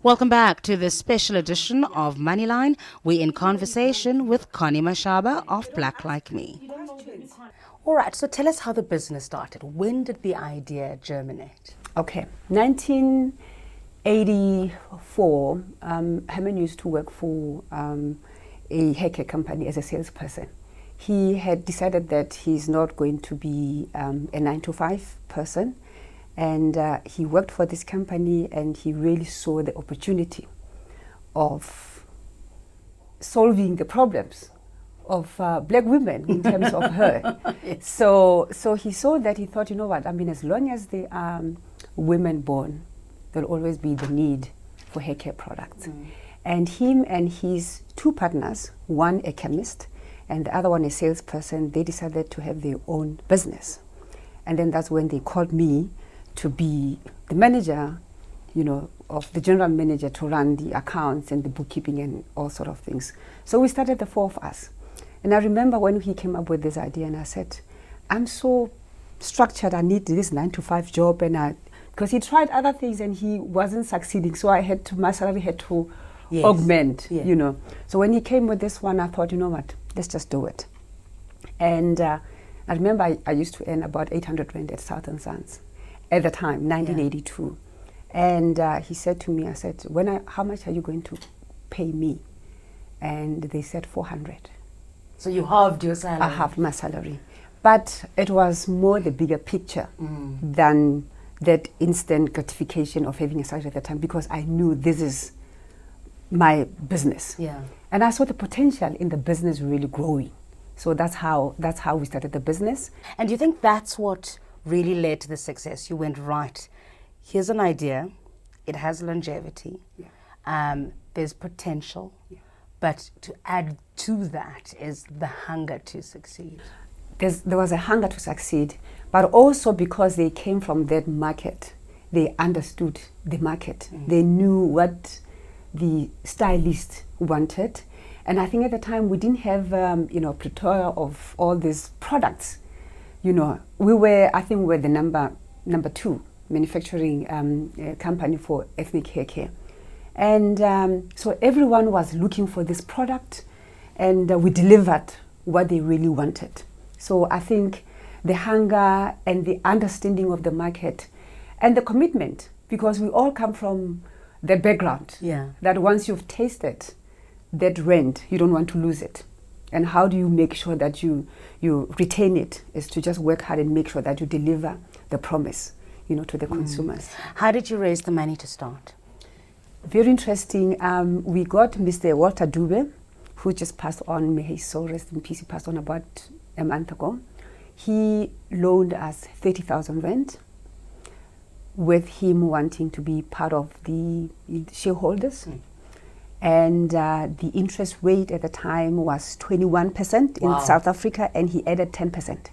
Welcome back to this special edition of Moneyline. We're in conversation with Connie Mashaba of Black Like Me. All right, so tell us how the business started. When did the idea germinate? Okay, 1984, Herman used to work for a hair care company as a salesperson. He had decided that he's not going to be a 9-to-5 person. And he worked for this company, and he really saw the opportunity of solving the problems of black women in terms of hair. Yes. So he saw that. He thought, you know what, I mean, as long as there are women born, there'll always be the need for hair care products. And him and his two partners, one a chemist and the other one a salesperson, they decided to have their own business. And then that's when they called me to be the manager, you know, of the general manager, to run the accounts and the bookkeeping and all sort of things. So we started, the four of us. And I remember when he came up with this idea, and I said, I'm so structured, I need this 9-to-5 job, and because he tried other things and he wasn't succeeding, so my salary had to augment, you know. So when he came with this one, I thought, you know what, let's just do it. And I remember I used to earn about 800 Rand at Southern Sons at the time, 1982. And he said to me, I said, how much are you going to pay me? And they said 400. So you halved your salary? I halved my salary. But it was more the bigger picture than that instant gratification of having a salary at the time, because I knew this is my business. Yeah. And I saw the potential in the business really growing. So that's how we started the business. And do you think that's what really led to the success? You went, right, here's an idea, it has longevity, there's potential, but to add to that is the hunger to succeed. There was a hunger to succeed, but also because they came from that market, they understood the market. They knew what the stylist wanted. And I think at the time we didn't have, plethora of all these products. You know, I think we were the number 2 manufacturing company for ethnic hair care. And so everyone was looking for this product, and we delivered what they really wanted. So I think the hunger and the understanding of the market and the commitment, because we all come from the background, that once you've tasted that rent, you don't want to lose it. And how do you make sure that you retain it, is to just work hard and make sure that you deliver the promise, you know, to the consumers. How did you raise the money to start? Very interesting. We got Mr. Walter Dube, who just passed on, may his soul rest in peace. He passed on about a month ago. He loaned us 30,000 Rand, with him wanting to be part of the shareholders. And the interest rate at the time was 21% in South Africa, and he added 10%.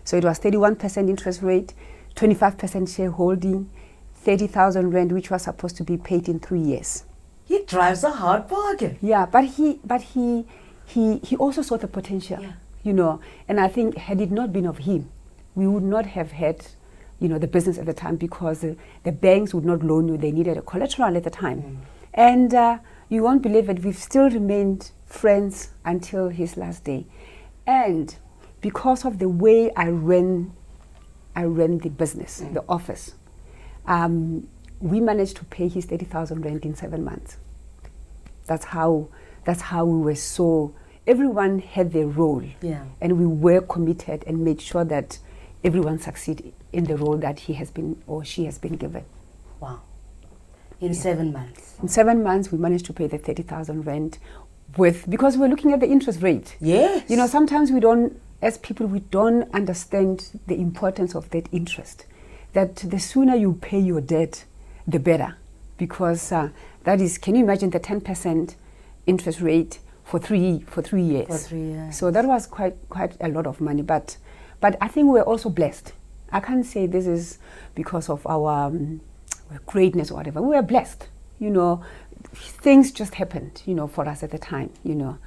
So it was 31% interest rate, 25% shareholding, 30,000 Rand, which was supposed to be paid in 3 years. He drives a hard bargain. Yeah, but he also saw the potential, you know. And I think had it not been of him, we would not have had, you know, the business at the time, because the banks would not loan you. They needed a collateral at the time. And you won't believe it, we've still remained friends until his last day. And because of the way I ran the business, the office, we managed to pay his 30,000 Rand in 7 months. That's how we were so, everyone had their role. And we were committed and made sure that everyone succeeded in the role that he has been, or she has been given. Wow. In 7 months? In 7 months, we managed to pay the 30,000 Rand because we're looking at the interest rate. Yes. You know, sometimes as people, we don't understand the importance of that interest. That the sooner you pay your debt, the better. Because that is, can you imagine the 10% interest rate for 3 years? For 3 years. So that was quite a lot of money. But I think we're also blessed. I can't say this is because of our greatness or whatever. We were blessed, you know. Things just happened, you know, for us at the time, you know,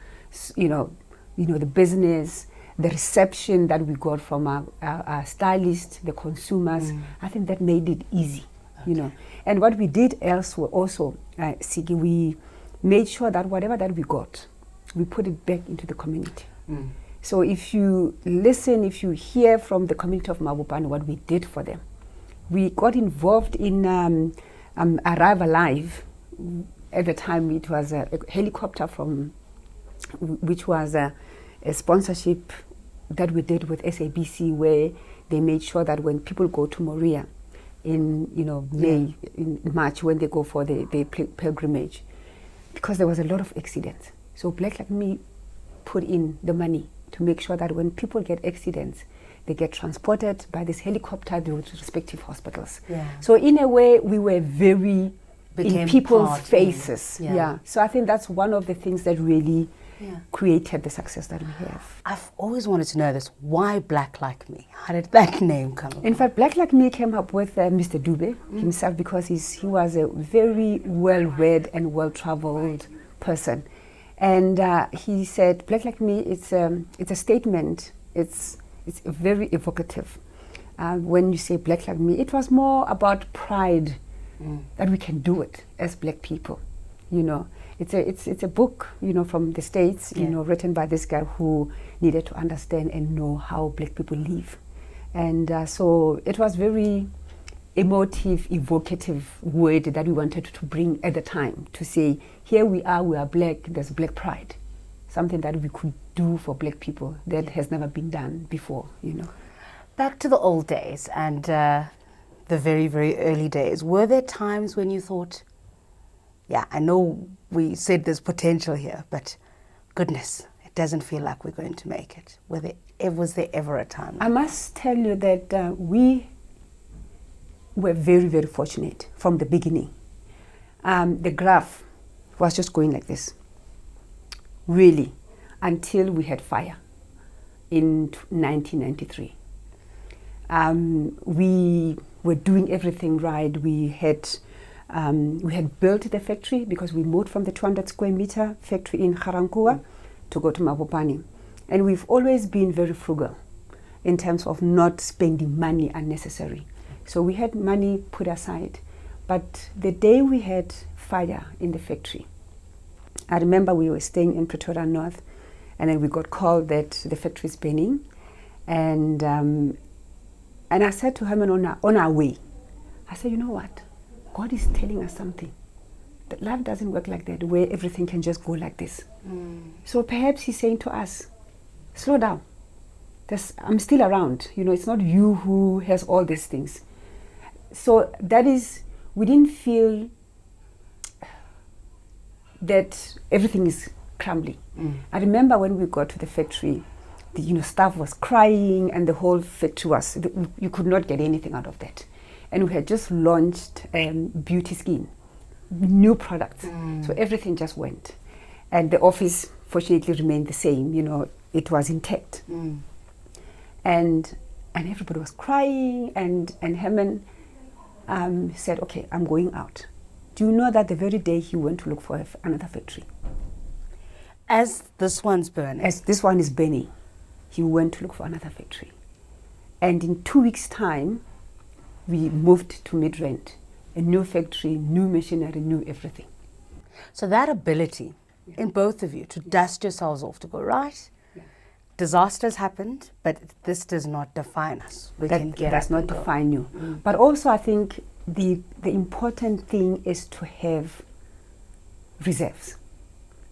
the business, the reception that we got from our stylists, the consumers. I think that made it easy, you know. And what we did elsewhere also, Sigi, we made sure that whatever that we got, we put it back into the community. So if you listen, if you hear from the community of Mabopane what we did for them, we got involved in Arrive Alive. At the time, it was a helicopter which was a sponsorship that we did with SABC, where they made sure that when people go to Moria in May, in March, when they go for the pilgrimage, because there was a lot of accidents. So Black Like Me put in the money to make sure that when people get accidents, they get transported by this helicopter to respective hospitals. So in a way, we were very in people's faces. So I think that's one of the things that really created the success that we have. I've always wanted to know this. Why Black Like Me? How did that name come up? In fact, Black Like Me came up with Mr. Dube himself, because he was a very well-read and well-traveled person. And he said, Black Like Me, it's a statement. It's very evocative. When you say Black Like Me, it was more about pride that we can do it as Black people. You know, it's a book, from the States, written by this guy who needed to understand and know how Black people live. And so it was very emotive, evocative word that we wanted to bring at the time, to say, here we are Black, there's Black pride, something that we could do for Black people that has never been done before, Back to the old days and the very, very early days. Were there times when you thought, I know we said there's potential here, but goodness, it doesn't feel like we're going to make it? Was there ever a time? I must tell you that we were very, very fortunate from the beginning. The graph was just going like this, really, until we had fire in 1993. We were doing everything right. We had built the factory, because we moved from the 200 square meter factory in Garankuwa to go to Mabopane. And we've always been very frugal in terms of not spending money unnecessary. So we had money put aside. But the day we had fire in the factory, I remember we were staying in Pretoria North, and then we got called that the factory is burning. And I said to Herman on our way, I said, you know what? God is telling us something. That life doesn't work like that, where everything can just go like this. So perhaps he's saying to us, slow down. I'm still around. It's not you who has all these things. So that is, we didn't feel that everything is crumbling. I remember when we got to the factory, the staff was crying, and the whole factory was, you could not get anything out of that. And we had just launched Beauty Skin, new products. So everything just went. And the office fortunately remained the same, it was intact. And everybody was crying, and Herman said, okay, I'm going out. Do you know that the very day he went to look for another factory? As this one's burning? As this one is burning, he went to look for another factory. And in 2 weeks' time, we moved to Midrand, a new factory, new machinery, new everything. So that ability in both of you to dust yourselves off, to go, right, disasters happened, but this does not define us. That does not define you. But also I think the important thing is to have reserves.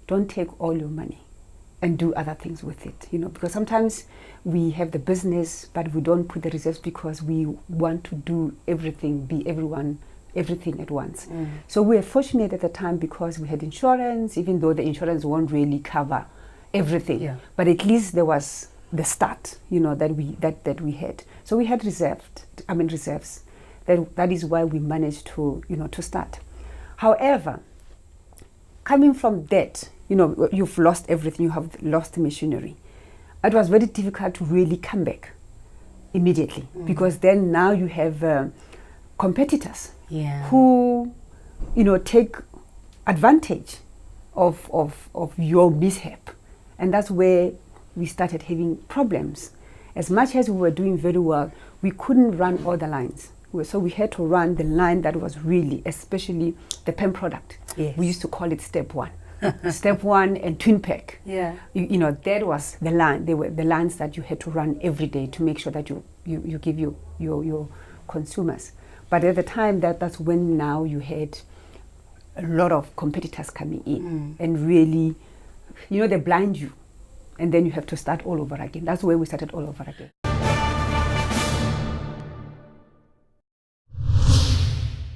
Don't take all your money and do other things with it, because sometimes we have the business, but we don't put the reserves because we want to do everything, everything at once. So we were fortunate at the time because we had insurance, even though the insurance won't really cover everything. But at least there was the start, that we had. So we had reserves. That is why we managed to, to start. However, coming from that, you've lost everything, you have lost the machinery. It was very difficult to really come back immediately, because then now you have competitors who, take advantage of your mishap. And that's where we started having problems. As much as we were doing very well, we couldn't run all the lines. So we had to run the line that was really, especially the pen product. Yes. We used to call it step 1. Step 1 and twin pack. Yeah. You know, that was the line. They were the lines that you had to run every day to make sure that you give your consumers. But at the time, that's when now you had a lot of competitors coming in and really, you know, they blind you. And then you have to start all over again. That's where we started all over again.